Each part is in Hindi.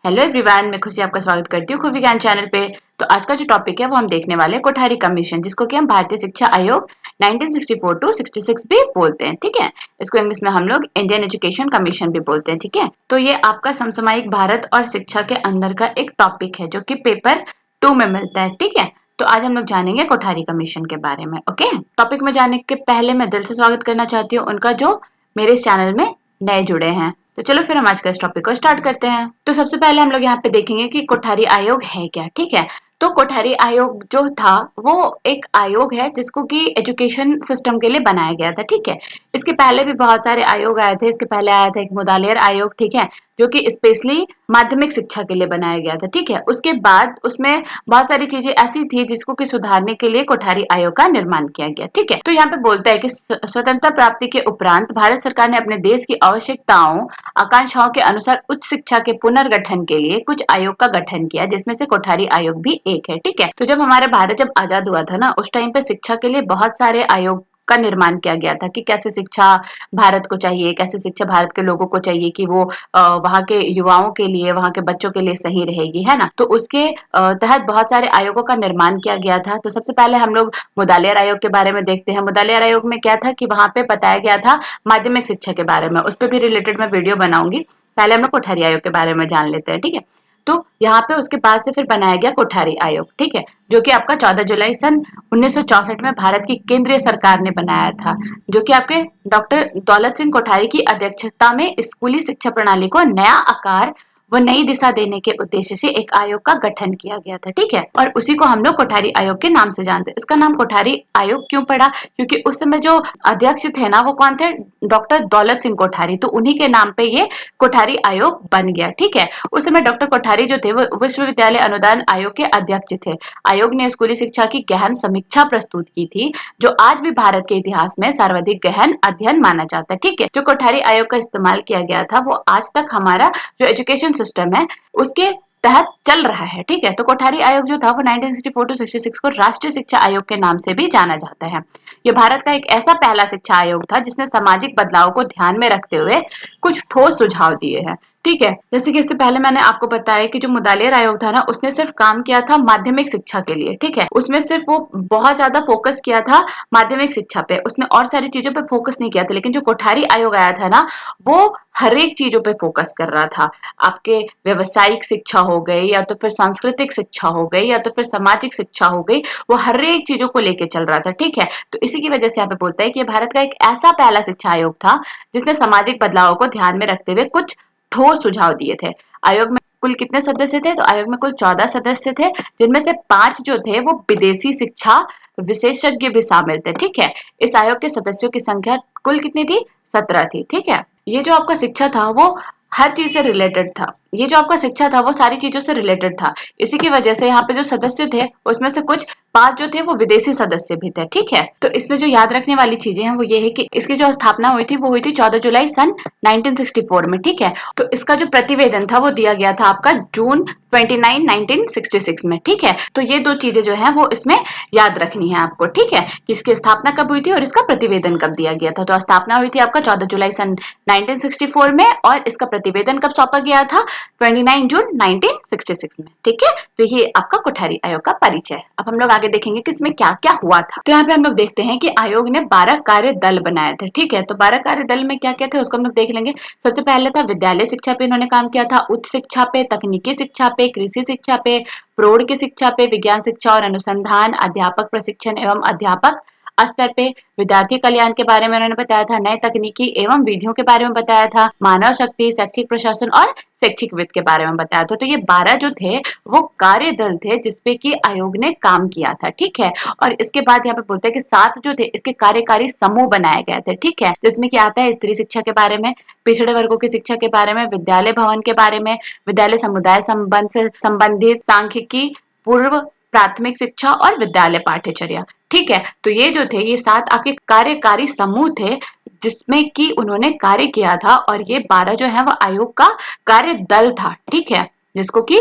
हेलो एवरीवन, मैं खुशी आपका स्वागत करती हूँ खूब विज्ञान चैनल पे। तो आज का जो टॉपिक है वो हम देखने वाले हैं कोठारी कमीशन, जिसको कि हम भारतीय शिक्षा आयोग 1964 टू 66 भी बोलते हैं। ठीक है, इसको इंग्लिश में हम लोग इंडियन एजुकेशन कमीशन भी बोलते हैं। ठीक है, तो ये आपका समसामयिक भारत और शिक्षा के अंदर का एक टॉपिक है जो कि पेपर 2 में मिलता है। ठीक है, तो आज हम लोग जानेंगे कोठारी कमीशन के बारे में। ओके, टॉपिक में जाने के पहले मैं दिल से स्वागत करना चाहती हूँ उनका जो मेरे इस चैनल में नए जुड़े हैं। तो चलो फिर हम आज का इस टॉपिक को स्टार्ट करते हैं। तो सबसे पहले हम लोग यहाँ पे देखेंगे कि कोठारी आयोग है क्या। ठीक है, तो कोठारी आयोग जो था वो एक आयोग है जिसको कि एजुकेशन सिस्टम के लिए बनाया गया था। ठीक है, इसके पहले भी बहुत सारे आयोग आए थे। इसके पहले आया था एक मुदालियर आयोग, ठीक है, जो कि स्पेशली माध्यमिक शिक्षा के लिए बनाया गया था। ठीक है, उसके बाद उसमें बहुत सारी चीजें ऐसी थी जिसको कि सुधारने के लिए कोठारी आयोग का निर्माण किया गया। ठीक है, तो यहाँ पे बोलता है कि स्वतंत्रता प्राप्ति के उपरांत भारत सरकार ने अपने देश की आवश्यकताओं आकांक्षाओं के अनुसार उच्च शिक्षा के पुनर्गठन के लिए कुछ आयोग का गठन किया, जिसमें से कोठारी आयोग भी एक है। ठीक है, तो जब हमारा भारत जब आजाद हुआ था ना, उस टाइम पे शिक्षा के लिए बहुत सारे आयोग का निर्माण किया गया था कि कैसे शिक्षा भारत को चाहिए, कैसे शिक्षा भारत के लोगों को चाहिए कि वो वहाँ के युवाओं के लिए, वहाँ के बच्चों के लिए सही रहेगी, है ना। तो उसके तहत बहुत सारे आयोगों का निर्माण किया गया था। तो सबसे पहले हम लोग मुदालियर आयोग के बारे में देखते हैं। मुदालियर आयोग में क्या था कि वहां पे बताया गया था माध्यमिक शिक्षा के बारे में। उस पर भी रिलेटेड मैं वीडियो बनाऊंगी। पहले हम लोग कोठारी आयोग के बारे में जान लेते हैं। ठीक है, तो यहाँ पे उसके बाद से फिर बनाया गया कोठारी आयोग। ठीक है, जो कि आपका 14 जुलाई सन 1964 में भारत की केंद्रीय सरकार ने बनाया था, जो कि आपके डॉक्टर दौलत सिंह कोठारी की अध्यक्षता में स्कूली शिक्षा प्रणाली को नया आकार व नई दिशा देने के उद्देश्य से एक आयोग का गठन किया गया था। ठीक है, और उसी को हम लोग कोठारी आयोग के नाम से जानते हैं। इसका नाम कोठारी आयोग क्यों पड़ा? क्योंकि उस समय जो अध्यक्ष थे ना, वो कौन थे? डॉक्टर दौलत सिंह कोठारी। तो उन्हीं के नाम पे ये कोठारी आयोग बन गया। ठीक है, उस समय डॉक्टर कोठारी जो थे वो विश्वविद्यालय अनुदान आयोग के अध्यक्ष थे। आयोग ने स्कूली शिक्षा की गहन समीक्षा प्रस्तुत की थी, जो आज भी भारत के इतिहास में सर्वाधिक गहन अध्ययन माना जाता है। ठीक है, जो कोठारी आयोग का इस्तेमाल किया गया था वो आज तक हमारा जो एजुकेशन सिस्टम है उसके तहत चल रहा है। ठीक है, तो कोठारी आयोग जो था वो 1964 टू 66 को राष्ट्रीय शिक्षा आयोग के नाम से भी जाना जाता है। ये भारत का एक ऐसा पहला शिक्षा आयोग था जिसने सामाजिक बदलाव को ध्यान में रखते हुए कुछ ठोस सुझाव दिए हैं। ठीक है, जैसे कि इससे पहले मैंने आपको बताया कि जो मुदालियर आयोग था ना, उसने सिर्फ काम किया था माध्यमिक शिक्षा के लिए। ठीक है, उसमें सिर्फ वो बहुत ज्यादा फोकस किया था माध्यमिक शिक्षा पे, उसने और सारी चीजों पे फोकस नहीं किया था। लेकिन जो कोठारी आयोग आया था ना, वो हर एक चीजों पे फोकस कर रहा था। आपके व्यवसायिक शिक्षा हो गई, या तो फिर सांस्कृतिक शिक्षा हो गई, या तो फिर सामाजिक शिक्षा हो गई, वो हर एक चीजों को लेके चल रहा था। ठीक है, तो इसी की वजह से यहाँ पे बोलता है कि भारत का एक ऐसा पहला शिक्षा आयोग था जिसने सामाजिक बदलाव को ध्यान में रखते हुए कुछ ठोस सुझाव दिए थे। आयोग में कुल कितने सदस्य थे? तो आयोग में कुल 14 सदस्य थे, जिनमें से 5 जो थे वो विदेशी शिक्षा विशेषज्ञ भी शामिल थे। ठीक है, इस आयोग के सदस्यों की संख्या कुल कितनी थी? 17 थी। ठीक है, ये जो आपका शिक्षा था वो हर चीज से रिलेटेड था। ये जो आपका शिक्षा था वो सारी चीजों से रिलेटेड था। इसी की वजह से यहाँ पे जो सदस्य थे उसमें से कुछ 5 जो थे वो विदेशी सदस्य भी थे। ठीक है, तो इसमें जो याद रखने वाली चीजें हैं वो ये है कि इसकी जो स्थापना हुई थी वो हुई थी 14 जुलाई सन 1964 में। ठीक है, तो इसका जो प्रतिवेदन था वो दिया गया था आपका जून 29 1966 में। ठीक है, तो ये दो चीजें जो है वो इसमें याद रखनी है आपको। ठीक है, कि इसकी स्थापना कब हुई थी और इसका प्रतिवेदन कब दिया गया था। तो स्थापना हुई थी आपका 14 जुलाई सन 1964 में, और इसका प्रतिवेदन कब सौंपा गया था? 29 जून 1966 में। ठीक है, तो ये आपका कोठारी आयोग का परिचय है। अब हम लोग आगे देखेंगे कि इसमें क्या क्या हुआ था। तो यहाँ पे हम लोग देखते हैं कि आयोग ने 12 कार्य दल बनाए थे। ठीक है, तो 12 कार्य दल में क्या क्या थे उसको हम लोग देख लेंगे। सबसे पहले था विद्यालय शिक्षा पे इन्होंने काम किया था, उच्च शिक्षा पे, तकनीकी शिक्षा पे, कृषि शिक्षा पे, प्रौढ़ की शिक्षा पे, विज्ञान शिक्षा और अनुसंधान, अध्यापक प्रशिक्षण एवं अध्यापक स्तर पे, विद्यार्थी कल्याण के बारे में उन्होंने बताया था, नए तकनीकी एवं विधियों के बारे में बताया था, मानव शक्ति, शैक्षिक प्रशासन और शैक्षिक वित्त के बारे में बताया था। तो ये 12 जो थे वो कार्य दल थे जिसपे कि आयोग ने काम किया था। ठीक है, और इसके बाद यहाँ पे बोलते हैं कि 7 जो थे इसके कार्यकारी समूह बनाए गए थे। ठीक है, जिसमें क्या आता है? स्त्री शिक्षा के बारे में, पिछड़े वर्गों की शिक्षा के बारे में, विद्यालय भवन के बारे में, विद्यालय समुदाय संबंध से संबंधित सांख्यिकी, पूर्व प्राथमिक शिक्षा और विद्यालय पाठ्यचर्या। ठीक है, तो ये जो थे ये 7 आपके कार्यकारी समूह थे जिसमें कि उन्होंने कार्य किया था, और ये 12 जो है वो आयोग का कार्य दल था। ठीक है, जिसको कि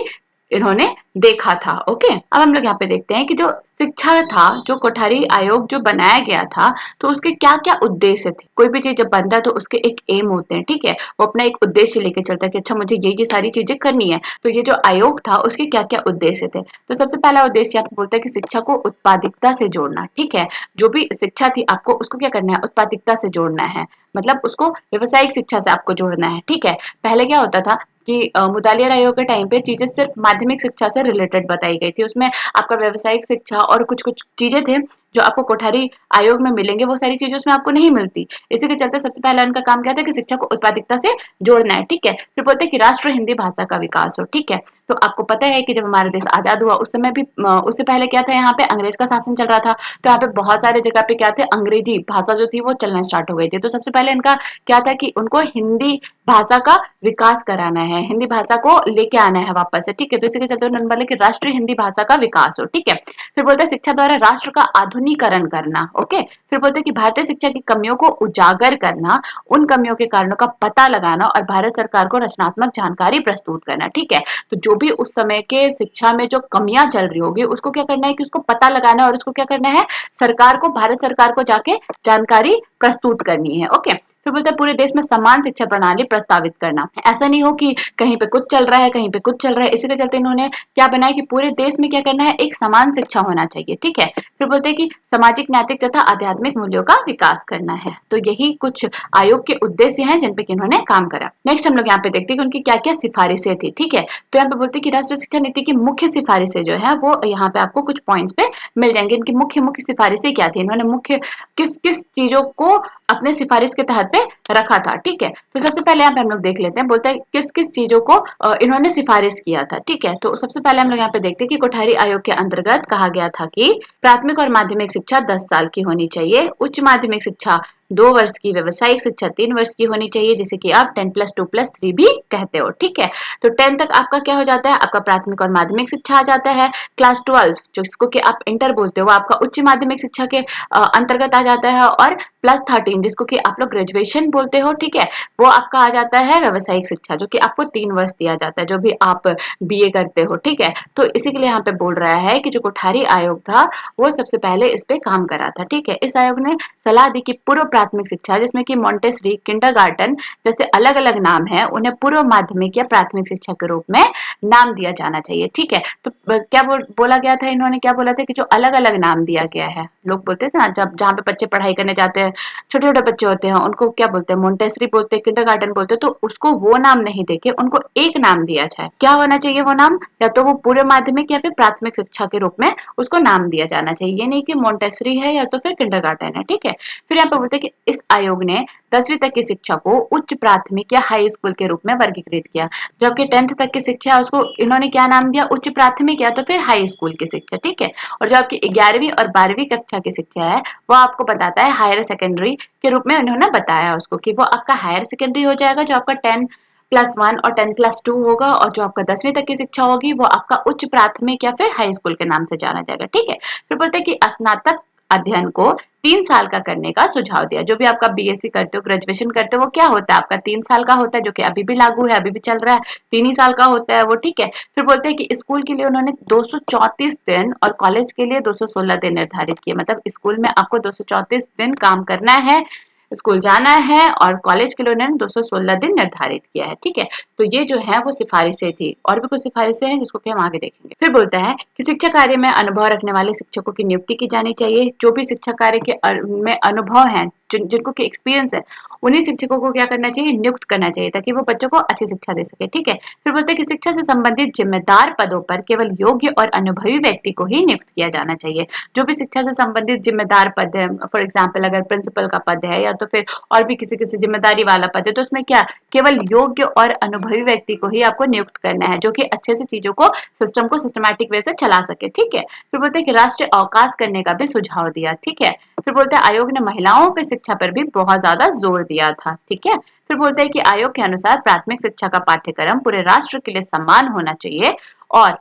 इन्होंने देखा था। ओके, अब हम लोग यहाँ पे देखते हैं कि जो शिक्षा था, जो कोठारी आयोग जो बनाया गया था, तो उसके क्या क्या उद्देश्य थे। कोई भी चीज जब बनता है तो उसके एक एम होते हैं, ठीक है, वो अपना एक उद्देश्य लेके चलता है कि अच्छा मुझे ये सारी चीजें करनी है। तो ये जो आयोग था उसके क्या क्या उद्देश्य थे। तो सबसे पहला उद्देश्य आपको बोलता है कि शिक्षा को उत्पादकता से जोड़ना, ठीक है, जो भी शिक्षा थी आपको उसको क्या करना है, उत्पादकता से जोड़ना है, मतलब उसको व्यवसायिक शिक्षा से आपको जोड़ना है, ठीक है। पहले क्या होता था कि मुतालिया आयोग के टाइम पे चीजें सिर्फ माध्यमिक शिक्षा से रिलेटेड बताई गई थी, उसमें आपका व्यवसायिक शिक्षा और कुछ कुछ चीजें थे जो आपको कोठारी आयोग में मिलेंगे, वो सारी चीजें उसमें आपको नहीं मिलती। इसी के चलते सबसे पहला उनका काम क्या था कि शिक्षा को उत्पादकता से जोड़ना है, ठीक है। फिर बोलते हैं कि राष्ट्र हिंदी भाषा का विकास हो, ठीक है। तो आपको पता है कि जब हमारा देश आजाद हुआ उस समय भी उससे पहले क्या था, यहाँ पे अंग्रेज का शासन चल रहा था। तो यहाँ पे बहुत सारे जगह पे क्या थे, अंग्रेजी भाषा जो थी वो चलना स्टार्ट हो गई थी। तो सबसे पहले इनका क्या था कि उनको हिंदी भाषा का विकास कराना है, हिंदी भाषा को लेके आना है वापस से, ठीक है। तो इसी के चलते उन्होंने बोला कि राष्ट्रीय हिंदी भाषा का विकास हो, ठीक है। फिर बोलते हैं शिक्षा द्वारा राष्ट्र का आधुनिकीकरण करना, ओके। फिर बोलते हैं कि भारतीय शिक्षा की कमियों को उजागर करना, उन कमियों के कारणों का पता लगाना और भारत सरकार को रचनात्मक जानकारी प्रस्तुत करना, ठीक है। तो जो भी उस समय के शिक्षा में जो कमियां चल रही होगी उसको क्या करना है कि उसको पता लगाना है और उसको क्या करना है, सरकार को, भारत सरकार को जाके जानकारी प्रस्तुत करनी है, ओके। फिर बोलते हैं पूरे देश में समान शिक्षा प्रणाली प्रस्तावित करना। ऐसा नहीं हो कि कहीं पे कुछ चल रहा है, कहीं पे कुछ चल रहा है। इसी के चलते इन्होंने क्या बनाया कि पूरे देश में क्या करना है, एक समान शिक्षा होना चाहिए, ठीक है। फिर बोलते हैं कि सामाजिक, नैतिक तथा आध्यात्मिक मूल्यों का विकास करना है। तो यही कुछ आयोग के उद्देश्य हैं जिन पे इन्होंने काम करा। नेक्स्ट हम लोग यहाँ पे देखते हैं कि उनकी क्या क्या सिफारिशें थी, ठीक है। तो यहाँ पे बोलते हैं कि राष्ट्रीय शिक्षा नीति की मुख्य सिफारिशें जो है वो यहाँ पे आपको कुछ पॉइंट्स पे मिल जाएंगे। इनकी मुख्य मुख्य सिफारिशें क्या थी, इन्होंने मुख्य किस किस चीजों को अपने सिफारिश के तहत पे रखा था, ठीक है। तो सबसे पहले यहाँ पे हम लोग देख लेते हैं, बोलते हैं किस किस चीजों को इन्होंने सिफारिश किया था, ठीक है। तो सबसे पहले हम लोग यहाँ पे देखते हैं कि कोठारी आयोग के अंतर्गत कहा गया था कि प्राथमिक और माध्यमिक शिक्षा 10 साल की होनी चाहिए, उच्च माध्यमिक शिक्षा 2 वर्ष की, व्यवसायिक शिक्षा 3 वर्ष की होनी चाहिए, जिसे कि आप 10+2+3 भी कहते हो, ठीक है। तो 10 तक आपका क्या हो जाता है, आपका प्राथमिक और माध्यमिक शिक्षा आ जाता है। क्लास 12 जिसको कि आप इंटर बोलते हो वो आपका उच्च माध्यमिक शिक्षा के अंतर्गत आ जाता है। और +13 जिसको कि आप लोग ग्रेजुएशन बोलते हो, ठीक है, वो आपका आ जाता है व्यवसायिक शिक्षा, जो कि आपको 3 वर्ष दिया जाता है, जो भी आप बीए करते हो, ठीक है। तो इसी के लिए यहाँ पे बोल रहा है कि जो कोठारी आयोग था वो सबसे पहले इस पे काम करा था, ठीक है। इस आयोग ने सलाह दी कि पूर्व प्राथमिक शिक्षा जिसमें कि मॉन्टेसरी, किंडरगार्टन जैसे अलग अलग नाम है, उन्हें पूर्व माध्यमिक या प्राथमिक शिक्षा के रूप में नाम दिया जाना चाहिए, ठीक है। तो क्या बोला गया था, इन्होंने क्या बोला था कि जो अलग अलग नाम दिया गया है, लोग बोलते थे ना जब जहाँ पे बच्चे पढ़ाई करने जाते हैं, छोटे छोटे बच्चे होते हैं, उनको क्या बोलते हैं, मोन्टेसरी बोलते हैं, किंडरगार्टन बोलते हैं। तो उसको वो नाम नहीं देके उनको एक नाम दिया जाए। क्या होना चाहिए वो नाम, या तो वो पूर्व माध्यमिक या फिर प्राथमिक शिक्षा के रूप में उसको नाम दिया जाना चाहिए। ये नहीं कि मोन्टेसरी है या तो फिर किंडरगार्टन है, ठीक है। फिर यहाँ पे बोलते हैं कि इस आयोग ने 10वीं तक की शिक्षा को उच्च प्राथमिक या हाई स्कूल के रूप में वर्गीकृत किया, जबकि 10th तक की शिक्षा उसको इन्होंने क्या नाम दिया, उच्च प्राथमिक या तो फिर हाई स्कूल की शिक्षा, ठीक है। और जो आपकी 11वीं और 12वीं कक्षा की शिक्षा है वो आपको बताता है हायर सेकेंडरी के रूप में उन्होंने बताया उसको, कि वो आपका हायर सेकेंडरी हो जाएगा, जो आपका 10+1 और 10+2 होगा। और जो आपका 10वीं तक की शिक्षा होगी वो आपका उच्च प्राथमिक या फिर हाई स्कूल के नाम से जाना जाएगा, ठीक है। फिर बोलते हैं कि स्नातक अध्ययन को 3 साल का करने का सुझाव दिया। जो भी आपका बीएससी करते हो, ग्रेजुएशन करते हो, वो क्या होता है आपका 3 साल का होता है, जो कि अभी भी लागू है, अभी भी चल रहा है, 3 ही साल का होता है वो, ठीक है। फिर बोलते हैं कि स्कूल के लिए उन्होंने 234 दिन और कॉलेज के लिए 216 दिन निर्धारित किए। मतलब स्कूल में आपको 234 दिन काम करना है, स्कूल जाना है, और कॉलेज के लिए उन्होंने 216 दिन निर्धारित किया है, ठीक है। तो ये जो है वो सिफारिशें थी, और भी कुछ सिफारिशें हैं जिसको कि हम आगे देखेंगे। फिर बोलता है कि शिक्षा कार्य में अनुभव रखने वाले शिक्षकों की नियुक्ति की जानी चाहिए। जो भी शिक्षा कार्य के में अनुभव है, जिनको की एक्सपीरियंस है, उन्हीं शिक्षकों को क्या करना चाहिए, नियुक्त करना चाहिए, ताकि वो बच्चों को अच्छी शिक्षा दे सके, ठीक है। फिर बोलते हैं कि शिक्षा से संबंधित जिम्मेदार पदों पर केवल योग्य और अनुभवी व्यक्ति को ही नियुक्त किया जाना चाहिए। जो भी शिक्षा से संबंधित जिम्मेदार पद है, फॉर एग्जाम्पल अगर प्रिंसिपल का पद है या तो फिर और भी किसी किसी जिम्मेदारी वाला पद है, तो उसमें क्या केवल योग्य और अनुभवी व्यक्ति को ही आपको नियुक्त करना है, जो कि अच्छे से चीजों को, सिस्टम को सिस्टमैटिक वे से चला सके, ठीक है। फिर बोलते हैं कि राष्ट्रीय अवकाश करने का भी सुझाव दिया, ठीक है। फिर बोलते हैं आयोग ने महिलाओं पे शिक्षा पर भी बहुत ज्यादा जोर दिया था, ठीक है। फिर बोलते हैं कि आयोग के अनुसार प्राथमिक शिक्षा का पाठ्यक्रम पूरे राष्ट्र के लिए समान होना चाहिए, और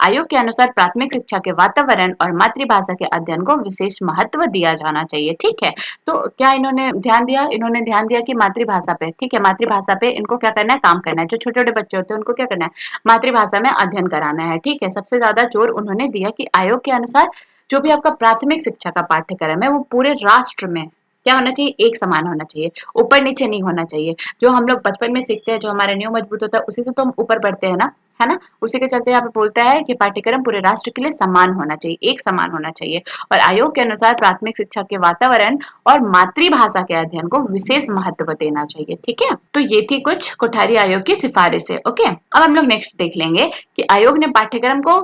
आयोग के अनुसार प्राथमिक शिक्षा के वातावरण और मातृभाषा के अध्ययन को विशेष महत्व दिया जाना चाहिए। ठीक है, तो क्या इन्होंने ध्यान दिया? इन्होंने ध्यान दिया कि मातृभाषा पे, ठीक है, मातृभाषा पे इनको क्या करना है, काम करना है। जो छोटे छोटे बच्चे होते हैं उनको क्या करना है, मातृभाषा में अध्ययन कराना है। ठीक है, सबसे ज्यादा जोर उन्होंने दिया कि आयोग के अनुसार जो भी आपका प्राथमिक शिक्षा का पाठ्यक्रम है वो पूरे राष्ट्र में क्या होना चाहिए, एक समान होना चाहिए, ऊपर नीचे नहीं होना चाहिए। जो हम लोग बचपन में सीखते हैं, जो हमारा नींव मजबूत होता है, उसी से तो हम ऊपर बढ़ते हैं ना, है ना। उसी के चलते यहाँ पे बोलता है कि पाठ्यक्रम पूरे राष्ट्र के लिए समान होना चाहिए, एक समान होना चाहिए। और आयोग के अनुसार प्राथमिक शिक्षा के वातावरण और मातृभाषा के अध्ययन को विशेष महत्व देना चाहिए। ठीक है, तो ये थी कुछ कोठारी आयोग की सिफारिशें। ओके, अब हम लोग नेक्स्ट देख लेंगे कि आयोग ने पाठ्यक्रम को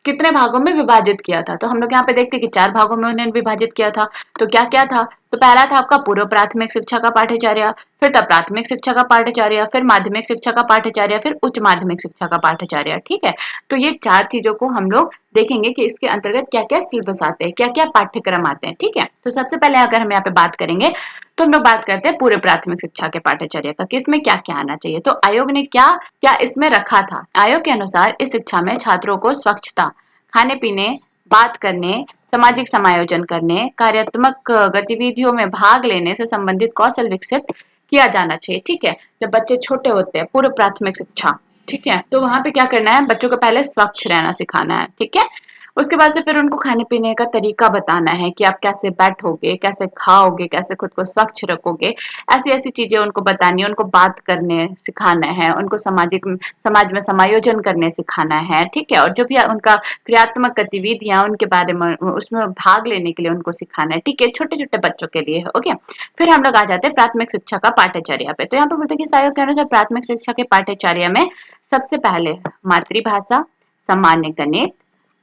कितने भागों में विभाजित किया था। तो हम लोग यहाँ पे देखते हैं कि 4 भागों में उन्होंने विभाजित किया था। तो क्या क्या था? तो पहला था आपका पूर्व प्राथमिक शिक्षा का पाठ्यचर्या, फिर था प्राथमिक शिक्षा का पाठ्यचर्या, फिर माध्यमिक शिक्षा का पाठ्यचर्या, फिर उच्च माध्यमिक शिक्षा का पाठ्यचर्या। ठीक है, तो ये 4 चीजों को हम लोग देखेंगे कि इसके अंतर्गत क्या क्या सिलेबस आते हैं, क्या क्या पाठ्यक्रम आते हैं। ठीक है, तो सबसे पहले अगर हम यहाँ पे बात करेंगे तो हम लोग बात करते हैं पूर्व प्राथमिक शिक्षा के पाठ्यचर्या का, कि इसमें क्या क्या आना चाहिए। तो आयोग ने क्या क्या इसमें रखा था। आयोग के अनुसार इस शिक्षा में छात्रों को स्वच्छता, खाने पीने, बात करने, सामाजिक समायोजन करने, कार्यात्मक गतिविधियों में भाग लेने से संबंधित कौशल विकसित किया जाना चाहिए। ठीक है, जब बच्चे छोटे होते हैं, पूर्व प्राथमिक शिक्षा, ठीक है, तो वहां पे क्या करना है, बच्चों को पहले स्वच्छ रहना सिखाना है। ठीक है, उसके बाद से फिर उनको खाने पीने का तरीका बताना है कि आप कैसे बैठोगे, कैसे खाओगे, कैसे खुद को स्वच्छ रखोगे, ऐसी ऐसी चीजें उनको बतानी है। उनको बात करने सिखाना है, उनको समाज में समायोजन करने सिखाना है। ठीक है, और जो भी उनका क्रियात्मक गतिविधियां उनके बारे में, उसमें भाग लेने के लिए उनको सिखाना है। ठीक है, छोटे छोटे बच्चों के लिए। ओके, फिर हम लोग आ जाते हैं प्राथमिक शिक्षा का पाठ्यचर्या पे। तो यहाँ पे बोलते हैं कि आयोग के अनुसार प्राथमिक शिक्षा के पाठ्यचर्या में सबसे पहले मातृभाषा, सामान्य गणित,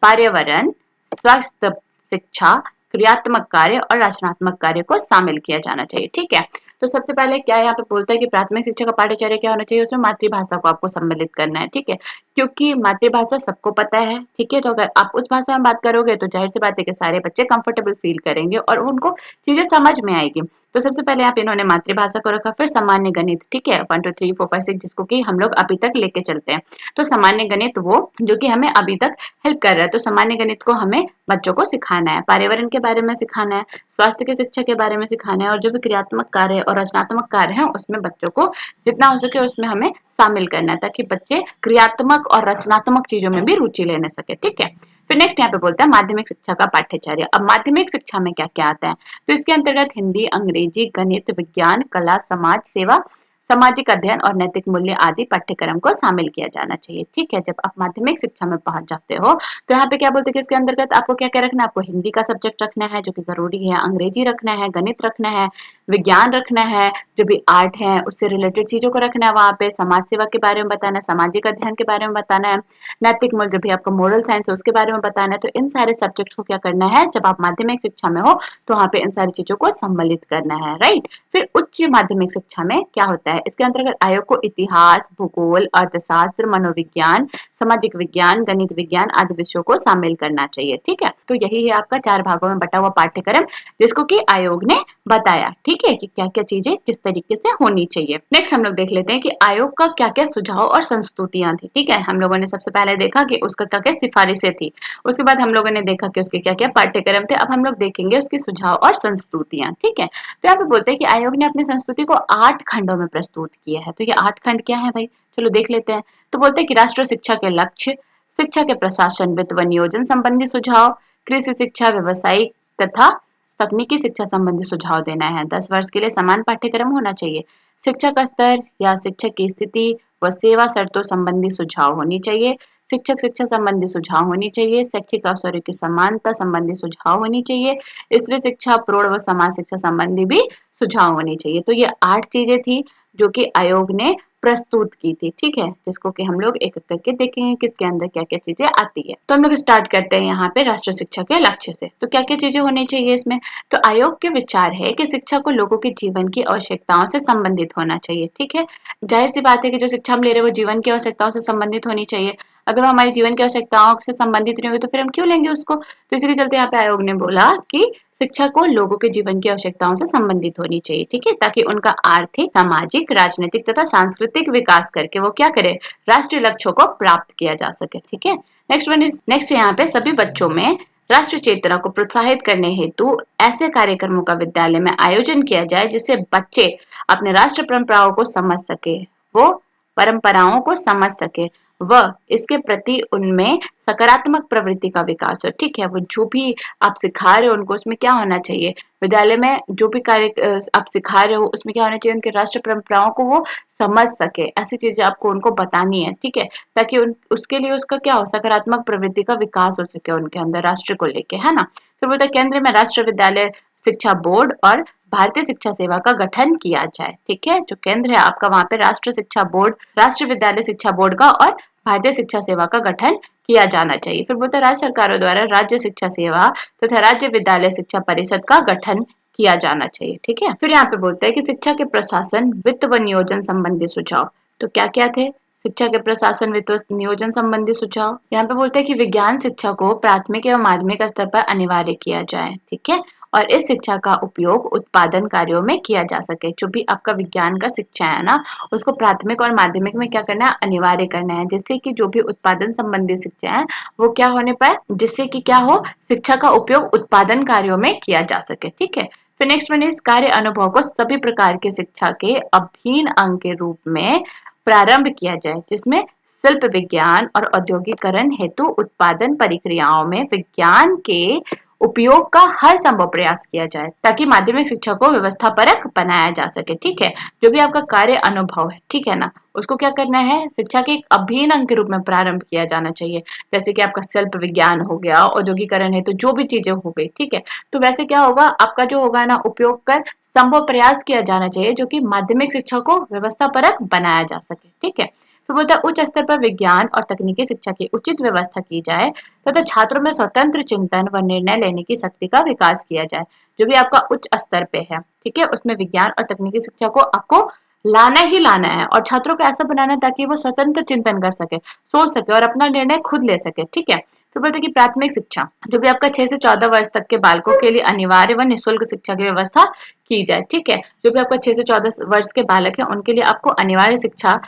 पर्यावरण, स्वास्थ्य शिक्षा, क्रियात्मक कार्य और रचनात्मक कार्य को शामिल किया जाना चाहिए। ठीक है, तो सबसे पहले क्या यहाँ पे बोलता है कि प्राथमिक शिक्षा का पाठ्यचर्या क्या होना चाहिए, उसमें मातृभाषा को आपको सम्मिलित करना है। ठीक है, क्योंकि मातृभाषा सबको पता है। ठीक है, तो अगर आप उस भाषा में बात करोगे तो जाहिर सी बात है कि सारे बच्चे कंफर्टेबल फील करेंगे और उनको चीजें समझ में आएगी। तो सबसे पहले आप इन्होंने मातृभाषा को रखा, फिर सामान्य गणित। ठीक है, 1 2 3 4 5 6, जिसको कि हम लोग अभी तक लेके चलते हैं। तो सामान्य गणित वो जो कि हमें अभी तक हेल्प कर रहा है। तो सामान्य गणित को हमें बच्चों को सिखाना है, पर्यावरण के बारे में सिखाना है, स्वास्थ्य की शिक्षा के बारे में सिखाना है, और जो भी क्रियात्मक कार्य और रचनात्मक कार्य है उसमें बच्चों को जितना हो सके उसमें हमें शामिल करना है, ताकि बच्चे क्रियात्मक और रचनात्मक चीजों में भी रुचि लेने सके। ठीक है, फिर नेक्स्ट यहाँ पे बोलता है माध्यमिक शिक्षा का पाठ्यचर्या। अब माध्यमिक शिक्षा में क्या क्या आता है, तो इसके अंतर्गत हिंदी, अंग्रेजी, गणित, विज्ञान, कला, समाज सेवा, सामाजिक अध्ययन और नैतिक मूल्य आदि पाठ्यक्रम को शामिल किया जाना चाहिए। ठीक है, जब आप माध्यमिक शिक्षा में पहुंच जाते हो तो यहाँ पे क्या बोलते हैं कि इसके अंतर्गत आपको क्या क्या रखना है, आपको हिंदी का सब्जेक्ट रखना है जो कि जरूरी है, अंग्रेजी रखना है, गणित रखना है, विज्ञान रखना है, जो भी आर्ट है उससे रिलेटेड चीजों को रखना है, वहां पे समाज सेवा के बारे में बताना है, सामाजिक अध्ययन के बारे में बताना है, नैतिक मूल्य जो भी आपका मोरल साइंस है उसके बारे में बताना है। तो इन सारे सब्जेक्ट्स को क्या करना है, जब आप माध्यमिक शिक्षा में हो तो वहां पे इन सारी चीजों को सम्मिलित करना है। राइट, फिर उच्च माध्यमिक शिक्षा में क्या होता है, इसके अंतर्गत आयोग को इतिहास, भूगोल, अर्थशास्त्र, मनोविज्ञान, सामाजिक विज्ञान, गणित विज्ञान आदि विषयों को शामिल करना चाहिए। ठीक है, तो यही है आपका 4 भागों में बटा हुआ पाठ्यक्रम, जिसको कि आयोग ने बताया। ठीक है, कि क्या क्या चीजें किस तरीके से होनी चाहिए। नेक्स्ट हम लोग देख लेते हैं कि आयोग का क्या क्या सुझाव और संस्तुतियां थी। ठीक है, हम लोगों ने सबसे पहले देखा कि उसका क्या क्या सिफारिशें थी, उसके बाद हम लोगों ने देखा कि उसके क्या क्या पाठ्यक्रम थे। अब हम लोग देखेंगे उसके सुझाव और संस्तुतियां। ठीक है, तो यहाँ पे बोलते हैं कि आयोग ने अपनी संस्तुति को 8 खंडों में प्रस्तुत किया है। तो ये 8 खंड क्या है भाई, चलो देख लेते हैं। तो बोलते हैं कि राष्ट्रीय शिक्षा के लक्ष्य, शिक्षा के प्रशासन, वित्त व नियोजन संबंधी सुझाव, कृषि शिक्षा, व्यवसायिक तथा तकनीकी शिक्षा संबंधी सुझाव देना है। 10 वर्ष के लिए समान पाठ्यक्रम होना चाहिए। शिक्षा का स्तर या शिक्षक की स्थिति व सेवा शर्तों संबंधी सुझाव होनी चाहिए। शिक्षक शिक्षा संबंधी सुझाव होनी चाहिए। शैक्षिक अवसरों की समानता संबंधी सुझाव होनी चाहिए। स्त्री शिक्षा, प्रौढ़ व समाज शिक्षा संबंधी भी सुझाव होनी चाहिए। तो ये 8 चीजें थी जो कि आयोग ने प्रस्तुत की थी। ठीक है, जिसको कि हम लोग एक एक करके देखेंगे किसके अंदर क्या क्या चीजें आती है। तो हम लोग स्टार्ट करते हैं यहाँ पे राष्ट्रीय शिक्षा के लक्ष्य से। तो क्या क्या चीजें होनी चाहिए इसमें, तो आयोग के विचार है कि शिक्षा को लोगों के जीवन की आवश्यकताओं से संबंधित होना चाहिए। ठीक है, जाहिर सी बात है कि जो शिक्षा हम ले रहे हैं वो जीवन की आवश्यकताओं से संबंधित होनी चाहिए। अगर वो हमारी जीवन की आवश्यकताओं से संबंधित नहीं होगी तो फिर हम क्यों लेंगे उसको। तो इसी के चलते यहाँ पे आयोग ने बोला कि शिक्षा को लोगों के जीवन की आवश्यकताओं से संबंधित होनी चाहिए, ठीक है, ताकि उनका आर्थिक, सामाजिक, राजनीतिक तथा सांस्कृतिक विकास करके वो क्या करे, राष्ट्रीय लक्ष्यों को प्राप्त किया जा सके, ठीक है। नेक्स्ट यहाँ पे सभी बच्चों में राष्ट्रीय चेतना को प्रोत्साहित करने हेतु ऐसे कार्यक्रमों का विद्यालय में आयोजन किया जाए जिससे बच्चे अपने राष्ट्र परंपराओं को समझ सके, वो परंपराओं को समझ सके, वह इसके प्रति उनमें सकारात्मक प्रवृत्ति का विकास हो, ठीक है। वो जो भी आप सिखा रहे हो उनको, उसमें क्या होना चाहिए, विद्यालय में जो भी कार्य आप सिखा रहे हो उसमें क्या होना चाहिए, उनके राष्ट्र परंपराओं को वो समझ सके, ऐसी चीजें आपको उनको बतानी है, ठीक है, ताकि उसके लिए उसका क्या हो, सकारात्मक प्रवृत्ति का विकास हो सके उनके अंदर राष्ट्र को लेके, है ना। फिर बोलते केंद्र में राष्ट्रीय विद्यालय शिक्षा बोर्ड और भारतीय शिक्षा सेवा का गठन किया जाए, ठीक है। जो केंद्र है आपका, वहां पे राष्ट्रीय शिक्षा बोर्ड, राष्ट्रीय विद्यालय शिक्षा बोर्ड का और भारतीय शिक्षा सेवा का गठन किया जाना चाहिए। फिर बोलते राज्य सरकारों द्वारा राज्य शिक्षा सेवा तथा राज्य विद्यालय शिक्षा परिषद का गठन किया जाना चाहिए, ठीक है। फिर यहाँ पे बोलते हैं कि शिक्षा के प्रशासन, वित्त व नियोजन संबंधी सुझाव। तो क्या क्या थे शिक्षा के प्रशासन, वित्त व नियोजन संबंधी सुझाव? यहाँ पे बोलते हैं कि विज्ञान शिक्षा को प्राथमिक एवं माध्यमिक स्तर पर अनिवार्य किया जाए, ठीक है, और इस शिक्षा का उपयोग उत्पादन कार्यों में किया जा सके। जो भी आपका विज्ञान का शिक्षा है ना, उसको प्राथमिक और माध्यमिक में क्या करना है, अनिवार्य करना है, जिससे कि जो भी उत्पादन संबंधी शिक्षा है वो क्या होने पाए, जिससे कि क्या हो, शिक्षा का उपयोग उत्पादन कार्यों में किया जा सके, ठीक है। फिर नेक्स्ट वन इस कार्य अनुभव को सभी प्रकार की शिक्षा के अभिन्न अंग के रूप में प्रारंभ किया जाए, जिसमें शिल्प विज्ञान और औद्योगिकरण हेतु उत्पादन प्रक्रियाओं में विज्ञान के उपयोग का हर संभव प्रयास किया जाए, ताकि माध्यमिक शिक्षा को व्यवस्थापरक बनाया जा सके, ठीक है। जो भी आपका कार्य अनुभव है, ठीक है ना, उसको क्या करना है, शिक्षा के एक अभिन्न अंग के रूप में प्रारंभ किया जाना चाहिए। जैसे कि आपका शिल्प विज्ञान हो गया, औद्योगिकरण है, तो जो भी चीजें हो गई, ठीक है, तो वैसे क्या होगा, आपका जो होगा ना, उपयोग कर संभव प्रयास किया जाना चाहिए, जो कि माध्यमिक शिक्षा को व्यवस्थापरक बनाया जा सके, ठीक है। फिर बोलता है उच्च स्तर पर विज्ञान और तकनीकी शिक्षा की उचित व्यवस्था की जाए तथा छात्रों में स्वतंत्र चिंतन व निर्णय लेने की शक्ति का विकास किया जाए। जो भी आपका उच्च स्तर पे है, ठीक है, उसमें विज्ञान और तकनीकी शिक्षा को आपको लाना ही लाना है, और छात्रों को ऐसा बनाना है ताकि वो स्वतंत्र चिंतन कर सके, सोच सके और अपना निर्णय खुद ले सके, ठीक है। तो बोलते कि प्राथमिक शिक्षा, जो भी आपका 6 से 14 वर्ष तक के बालकों के लिए अनिवार्य व निःशुल्क शिक्षा की व्यवस्था की जाए, ठीक है। जो भी आपका 6 से 14 वर्ष के बालक है, उनके लिए आपको अनिवार्य शिक्षा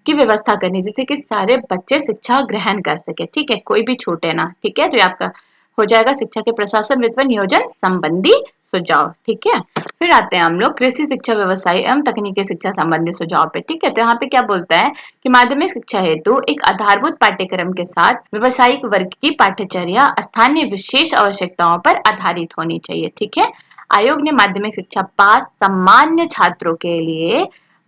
की व्यवस्था करनी, जिससे कि सारे बच्चे शिक्षा ग्रहण कर सके, ठीक है, कोई भी छूटे ना, ठीक है। तो ये आपका हो जाएगा शिक्षा के प्रशासन, वित्त व नियोजन संबंधी सुझाव, ठीक है। फिर आते हैं हम लोग कृषि शिक्षा, व्यवसाय एवं तकनीकी शिक्षा संबंधी सुझाव पे, ठीक है। तो यहाँ पे क्या बोलता है कि माध्यमिक शिक्षा हेतु एक आधारभूत पाठ्यक्रम के साथ व्यवसायिक वर्ग की पाठ्यचर्या स्थानीय विशेष आवश्यकताओं पर आधारित होनी चाहिए, ठीक है। आयोग ने माध्यमिक शिक्षा पास सामान्य छात्रों के लिए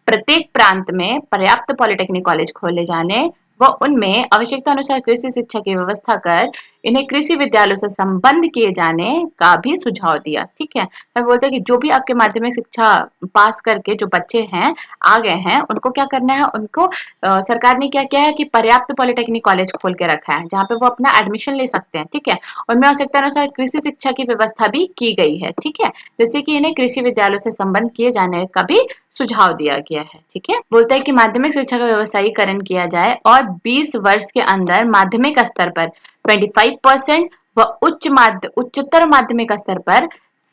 प्रत्येक प्रांत में पर्याप्त पॉलिटेक्निक कॉलेज खोले जाने व उनमें आवश्यकता अनुसार कृषि शिक्षा की व्यवस्था कर इन्हें कृषि विद्यालयों से संबद्ध किए जाने का भी सुझाव दिया, ठीक है। मैं बोलते हैं कि जो भी आपके माध्यमिक शिक्षा पास करके जो बच्चे हैं, आ गए हैं, उनको क्या करना है, उनको सरकार ने क्या किया है कि पर्याप्त पॉलिटेक्निक कॉलेज खोल के रखा है, जहाँ पे वो अपना एडमिशन ले सकते हैं, ठीक है। उनमें आवश्यकता अनुसार कृषि शिक्षा की व्यवस्था भी की गई है, ठीक है, जैसे कि इन्हें कृषि विद्यालयों से संबद्ध किए जाने का भी सुझाव दिया गया है, ठीक है। बोलता है कि माध्यमिक शिक्षा का व्यवसायीकरण किया जाए और 20 वर्ष के अंदर माध्यमिक स्तर पर 25% व उच्चतर माध्यमिक स्तर पर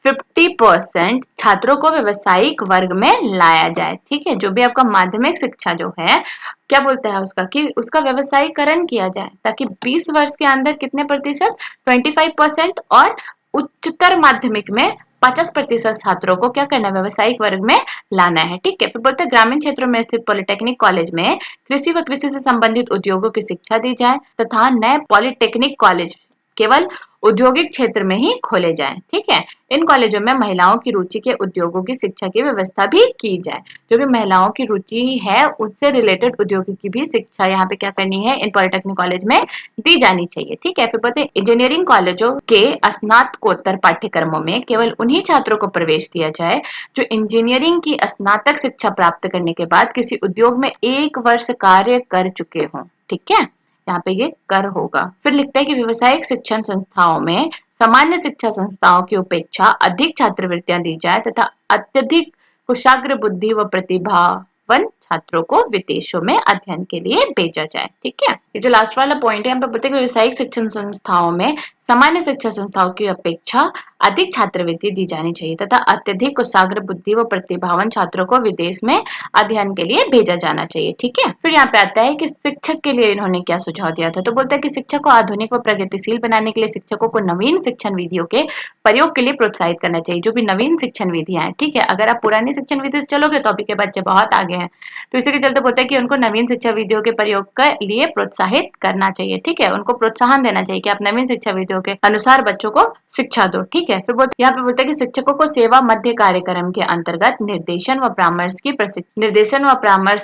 50% छात्रों को व्यवसायिक वर्ग में लाया जाए, ठीक है। जो भी आपका माध्यमिक शिक्षा जो है, क्या बोलता है उसका, कि उसका व्यवसायीकरण किया जाए, ताकि 20 वर्ष के अंदर कितने प्रतिशत, 25%, और उच्चतर माध्यमिक में 50% छात्रों को क्या करना है, व्यवसायिक वर्ग में लाना है, ठीक है। फिर बोलते हैं ग्रामीण क्षेत्रों में स्थित पॉलिटेक्निक कॉलेज में कृषि व कृषि से संबंधित उद्योगों की शिक्षा दी जाए तथा नए पॉलिटेक्निक कॉलेज केवल औद्योगिक क्षेत्र में ही खोले जाएं, ठीक है। इन कॉलेजों में महिलाओं की रुचि के उद्योगों की शिक्षा की व्यवस्था भी की जाए। जो भी महिलाओं की रुचि है, उससे रिलेटेड उद्योगों की भी शिक्षा यहाँ पे क्या करनी है, इन पॉलिटेक्निक कॉलेज में दी जानी चाहिए, ठीक है। फिर बोलते हैं इंजीनियरिंग कॉलेजों के स्नातकोत्तर पाठ्यक्रमों में केवल उन्हीं छात्रों को प्रवेश दिया जाए जो इंजीनियरिंग की स्नातक शिक्षा प्राप्त करने के बाद किसी उद्योग में 1 वर्ष कार्य कर चुके हों, ठीक है, यहाँ पे ये कर होगा। फिर लिखता है कि व्यावसायिक शिक्षण संस्थाओं में सामान्य शिक्षा संस्थाओं की अपेक्षा अधिक छात्रवृत्तियां दी जाए तथा अत्यधिक कुशाग्र बुद्धि व प्रतिभावान छात्रों को विदेशों में अध्ययन के लिए भेजा जाए, ठीक है। ये जो लास्ट वाला पॉइंट है, यहाँ पे बोलते हैं कि व्यावसायिक शिक्षण संस्थाओं में सामान्य शिक्षा संस्थाओं की अपेक्षा अधिक छात्रवृत्ति दी जानी चाहिए तथा अत्यधिक कुशाग्र बुद्धि व प्रतिभावान छात्रों को विदेश में अध्ययन के लिए भेजा जाना चाहिए। ठीक है, फिर यहाँ पे आता है कि शिक्षक के लिए इन्होंने क्या सुझाव दिया था। तो बोलता है कि शिक्षक को आधुनिक व प्रगतिशील बनाने के लिए शिक्षकों को नवीन शिक्षण विधियों के प्रयोग के लिए प्रोत्साहित करना चाहिए। जो भी नवीन शिक्षण विधियां हैं, ठीक है, अगर आप पुरानी शिक्षण विधि से चलोगे तो अभी के बच्चे बहुत आगे हैं, तो इसी के चलते बोलते हैं कि उनको नवीन शिक्षा विधियों के प्रयोग के लिए प्रोत्साहित करना चाहिए। ठीक है, उनको प्रोत्साहन देना चाहिए कि आप नवीन शिक्षा विधियों के अनुसार बच्चों को शिक्षा दो। ठीक है, फिर यहाँ पे बोलते हैं कि शिक्षकों को सेवा मध्य कार्यक्रम के अंतर्गत निर्देशन व परामर्श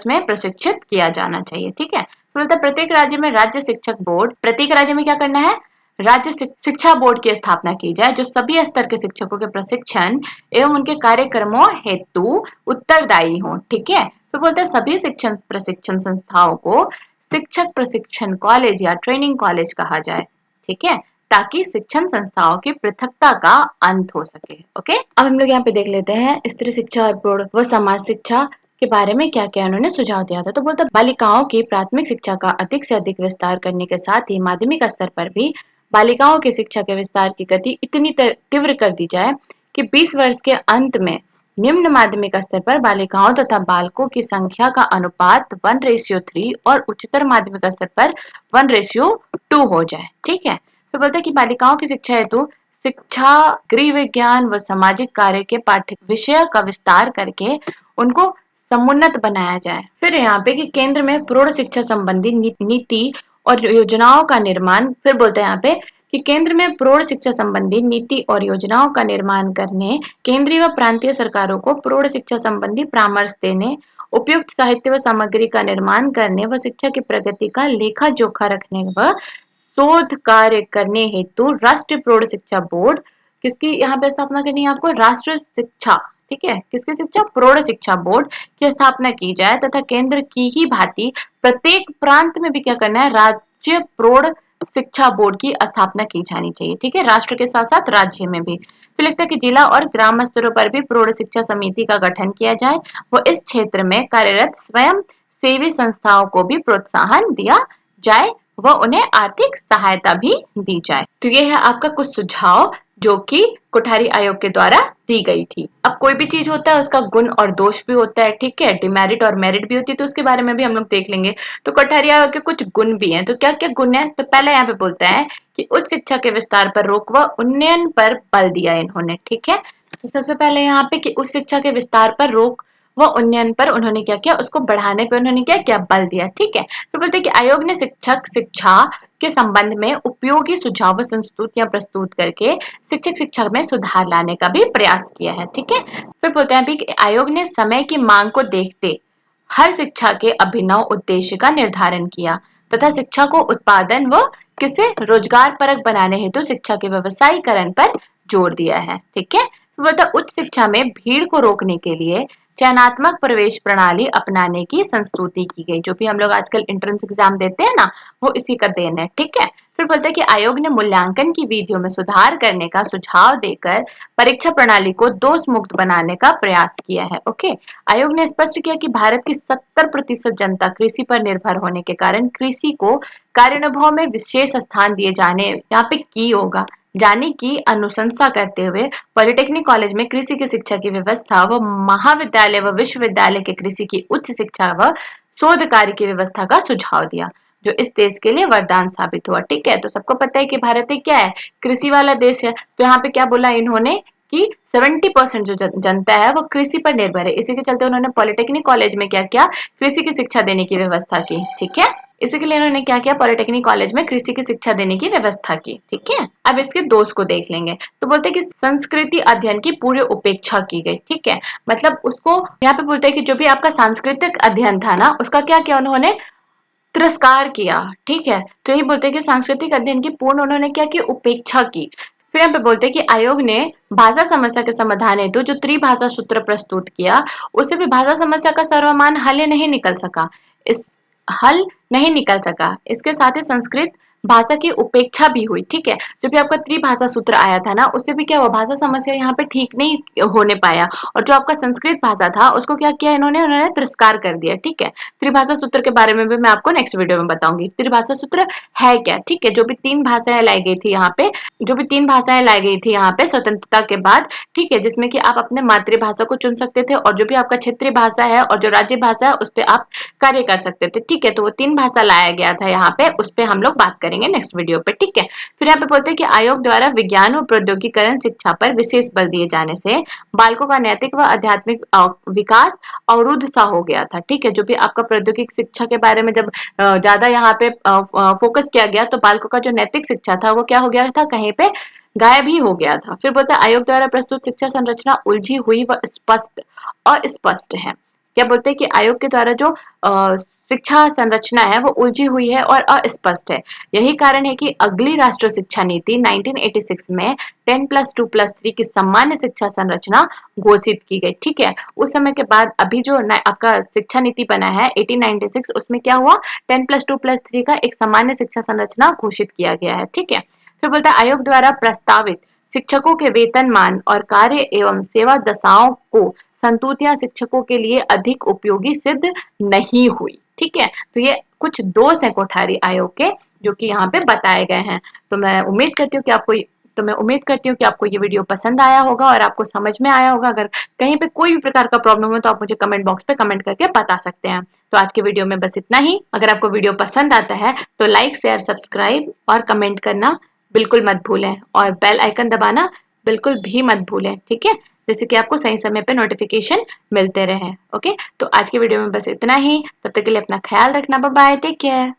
में प्रशिक्षित किया जाना चाहिए। ठीक है, फिर बोलते हैं प्रत्येक राज्य में राज्य शिक्षक बोर्ड, प्रत्येक राज्य में क्या करना है, राज्य शिक्षा बोर्ड की स्थापना की जाए जो सभी स्तर के शिक्षकों के प्रशिक्षण एवं उनके कार्यक्रमों हेतु उत्तरदायी हो। ठीक है, तो बोलते हैं सभी शिक्षण प्रशिक्षण संस्थाओं को शिक्षक प्रशिक्षण कॉलेज या ट्रेनिंग कॉलेज कहा जाए। ठीक है, ताकि शिक्षण संस्थाओं की पृथकता का अंत हो सके। ओके, अब हम लोग यहाँ पे देख लेते हैं स्त्री शिक्षा और प्रौढ़ व समाज शिक्षा के बारे में क्या क्या उन्होंने सुझाव दिया था। तो बोलता बालिकाओं की प्राथमिक शिक्षा का अधिक से अधिक विस्तार करने के साथ ही माध्यमिक स्तर पर भी बालिकाओं की शिक्षा के विस्तार की गति इतनी तीव्र कर दी जाए कि 20 वर्ष के अंत में निम्न माध्यमिक स्तर पर बालिकाओं तथा बालकों की संख्या का अनुपात 1:3 और उच्चतर माध्यमिक स्तर पर 1:2 हो जाए। ठीक है, फिर बोलते हैं कि बालिकाओं की शिक्षा हेतु शिक्षा, गृह विज्ञान व सामाजिक कार्य के पाठ्य विषय का विस्तार करके उनको समुन्नत बनाया जाए। फिर यहाँ पे कि केंद्र में प्रौढ़ शिक्षा संबंधी नीति और योजनाओं का निर्माण, फिर बोलते हैं यहाँ पे कि केंद्र में प्रौढ़ शिक्षा संबंधी नीति और योजनाओं का निर्माण करने, केंद्रीय व प्रांतीय सरकारों को प्रौढ़ शिक्षा संबंधी परामर्श देने, उपयुक्त साहित्य व सामग्री का निर्माण करने व शिक्षा की प्रगति का लेखा जोखा रखने व शोध कार्य करने हेतु राष्ट्रीय प्रौढ़ शिक्षा बोर्ड, किसकी यहाँ पे स्थापना करनी है आपको, राष्ट्रीय शिक्षा, ठीक है, किसकी शिक्षा, प्रौढ़ शिक्षा बोर्ड की स्थापना की जाए तथा केंद्र की ही भांति प्रत्येक प्रांत में भी क्या करना है, राज्य प्रौढ़ शिक्षा बोर्ड की स्थापना की जानी चाहिए। ठीक है, राष्ट्र के साथ साथ राज्य में भी। फिर लिखता है कि जिला और ग्राम स्तरों पर भी प्रौढ़ शिक्षा समिति का गठन किया जाए वो इस क्षेत्र में कार्यरत स्वयं सेवी संस्थाओं को भी प्रोत्साहन दिया जाए व उन्हें आर्थिक सहायता भी दी जाए। तो ये है आपका कुछ सुझाव जो कि कोठारी आयोग के द्वारा दी गई थी। अब कोई भी चीज होता है उसका गुण और दोष भी होता है। ठीक है, डिमेरिट और मेरिट भी होती है, तो उसके बारे में भी हम लोग देख लेंगे। तो कोठारी आयोग के कुछ गुण भी हैं। तो क्या क्या गुण है, तो पहले यहाँ पे बोलता है कि उच्च शिक्षा के विस्तार पर रोक व उन्नयन पर बल दिया इन्होंने। ठीक है, तो सबसे पहले यहाँ पे कि उच्च शिक्षा के विस्तार पर रोक व उन्नयन पर उन्होंने क्या किया, उसको बढ़ाने पर उन्होंने क्या किया, बल दिया। ठीक है, तो बोलते हैं कि आयोग ने शिक्षक शिक्षा के संबंध में उपयोगी सुझाव व संस्तुतियां प्रस्तुत करके शिक्षक शिक्षा में सुधार लाने का भी प्रयास किया है। ठीक है, फिर बोलते हैं भी कि आयोग ने समय की मांग को देखते हर शिक्षा के अभिनव उद्देश्य का निर्धारण किया तथा शिक्षा को उत्पादन व किसे रोजगार परक बनाने हेतु शिक्षा के व्यवसायीकरण पर जोर दिया है। ठीक है, तो उच्च शिक्षा में भीड़ को रोकने के लिए चयनात्मक प्रवेश प्रणाली अपनाने की संस्तुति की गई। जो भी हम लोग आजकल एंट्रेंस एग्जाम देते हैं ना, वो इसी का देन है। ठीक है, फिर बोलते हैं कि आयोग ने मूल्यांकन की विधियों में सुधार करने का सुझाव देकर परीक्षा प्रणाली को दोष मुक्त बनाने का प्रयास किया है। ओके, आयोग ने स्पष्ट किया कि भारत की 70% जनता कृषि पर निर्भर होने के कारण कृषि को कार्यानुभव में विशेष स्थान दिए जाने, यहाँ पे की होगा, जाने की अनुशंसा करते हुए पॉलिटेक्निक कॉलेज में कृषि की शिक्षा की व्यवस्था व महाविद्यालय व विश्वविद्यालय के कृषि की उच्च शिक्षा व शोध कार्य की व्यवस्था का सुझाव दिया जो इस देश के लिए वरदान साबित हुआ। ठीक है, तो सबको पता है कि भारत एक क्या है, कृषि वाला देश है। तो यहाँ पे क्या बोला इन्होंने कि 70% जो जनता है वो कृषि पर निर्भर है। इसी के चलते उन्होंने पॉलिटेक्निक कॉलेज में क्या किया, कृषि की शिक्षा देने की व्यवस्था की। ठीक है, इसी के लिए उन्होंने क्या किया, पॉलिटेक्निक कॉलेज में कृषि की शिक्षा देने की व्यवस्था की। ठीक है, अब इसके दोष को देख लेंगे। तो बोलते हैं कि संस्कृति अध्ययन की पूरी उपेक्षा की गई। ठीक है, मतलब उसको यहाँ पे बोलते हैं कि जो भी आपका सांस्कृतिक अध्ययन था ना, उसका क्या किया उन्होंने, तिरस्कार किया। ठीक है, तो यही बोलते हैं कि सांस्कृतिक अध्ययन की पूर्ण उन्होंने क्या की, उपेक्षा की। फिर यहाँ पे बोलते हैं कि आयोग ने भाषा समस्या के समाधान हेतु जो त्रिभाषा सूत्र प्रस्तुत किया, उससे भी भाषा समस्या का सर्वमान्य हल नहीं निकल सका। इसके साथ ही संस्कृत भाषा की उपेक्षा भी हुई। ठीक है, जो भी आपका त्रिभाषा सूत्र आया था ना, उससे भी क्या हुआ, भाषा समस्या यहाँ पे ठीक नहीं होने पाया, और जो आपका संस्कृत भाषा था उसको क्या किया उन्होंने तिरस्कार कर दिया। ठीक है, त्रिभाषा सूत्र के बारे में भी मैं आपको नेक्स्ट वीडियो में बताऊंगी। त्रिभाषा सूत्र है क्या? ठीक है, जो भी तीन भाषाएं लाई गई थी यहाँ पे, जो भी तीन भाषाएं लाई गई थी यहाँ पे स्वतंत्रता के बाद, ठीक है, जिसमें कि आप अपने मातृभाषा को चुन सकते थे, और जो भी आपका क्षेत्रीय भाषा है और जो राज्य भाषा है उस पर आप कार्य कर सकते थे। ठीक है, तो वो तीन भाषा लाया गया था यहाँ पे, उस पर हम लोग बात करेंगे नेक्स्ट वीडियो पे। ठीक है, फिर यहाँ पे बोलते हैं कि आयोग द्वारा विज्ञान व प्रौद्योगिकरण शिक्षा पर विशेष बल दिए जाने से बालकों का नैतिक व आध्यात्मिक विकास अवरुद्ध सा हो गया था। ठीक है, जो भी आपका प्रौद्योगिक शिक्षा के बारे में जब ज्यादा यहाँ पे फोकस किया गया, तो बालकों का जो नैतिक शिक्षा था वो क्या हो गया था, कहीं पे गायब ही हो गया था। फिर बोलते हैं आयोग द्वारा प्रस्तुत शिक्षा संरचना उलझी हुई व स्पष्ट अस्पष्ट है। क्या बोलते हैं कि आयोग के द्वारा जो शिक्षा संरचना है वो उलझी हुई है और अस्पष्ट है। यही कारण है कि अगली राष्ट्रीय शिक्षा नीति 1986 में 10+2+3 की सामान्य शिक्षा संरचना घोषित की गई। ठीक है, उस समय के बाद अभी जो आपका शिक्षा नीति बना है 1896, उसमें क्या हुआ, 10+2+3 का एक सामान्य शिक्षा संरचना घोषित किया गया है। ठीक है, फिर बोलता है आयोग द्वारा प्रस्तावित शिक्षकों के वेतनमान और कार्य एवं सेवा दशाओं को संतुतिया शिक्षकों के लिए अधिक उपयोगी सिद्ध नहीं हुई। ठीक है, तो ये कुछ दोष हैं कोठारी आयोग के, जो कि यहाँ पे बताए गए हैं। तो मैं उम्मीद करती हूँ कि आपको ये वीडियो पसंद आया होगा और आपको समझ में आया होगा। अगर कहीं पे कोई भी प्रकार का प्रॉब्लम हो तो आप मुझे कमेंट बॉक्स पे कमेंट करके बता सकते हैं। तो आज के वीडियो में बस इतना ही। अगर आपको वीडियो पसंद आता है तो लाइक, शेयर, सब्सक्राइब और कमेंट करना बिल्कुल मत भूलें, और बेल आइकन दबाना बिल्कुल भी मत भूलें। ठीक है, जैसे कि आपको सही समय पे नोटिफिकेशन मिलते रहे। ओके, तो आज की वीडियो में बस इतना ही। तब तक के लिए अपना ख्याल रखना। Bye bye, take care.